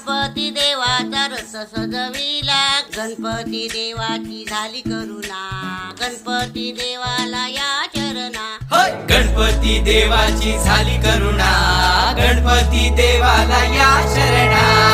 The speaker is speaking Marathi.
गणपती देवाचा रथ सजविला, गणपती देवाची झाली करुणा, गणपती देवाला या चरणा. गणपती देवाची झाली करुणा, गणपती देवाला या शरणा.